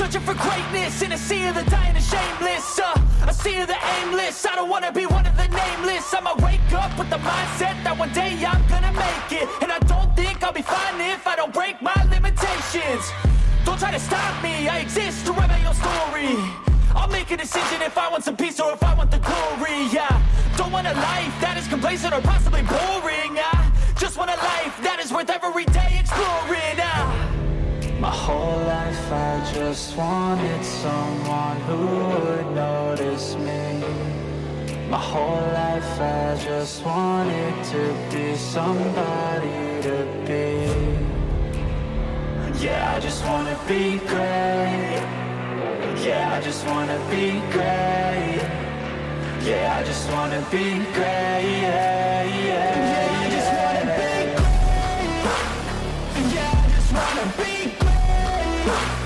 Searching for greatness in a sea of the dying and shameless. A sea of the aimless. I don't wanna be one of the nameless. I'ma wake up with the mindset that one day I'm gonna make it. And I don't think I'll be fine if I don't break my limitations. Don't try to stop me, I exist to write my own story. I'll make a decision if I want some peace or if I want the glory. Yeah, don't want a life that is complacent or possibly boring. I just want a life that is worth every day exploring. My whole life I just wanted someone who would notice me. My whole life I just wanted to be somebody to be. Yeah, I just wanna be great. Yeah, I just wanna be great. Yeah, I just wanna be great. Yeah, yeah, I just wanna be great. Yeah, I just wanna be great.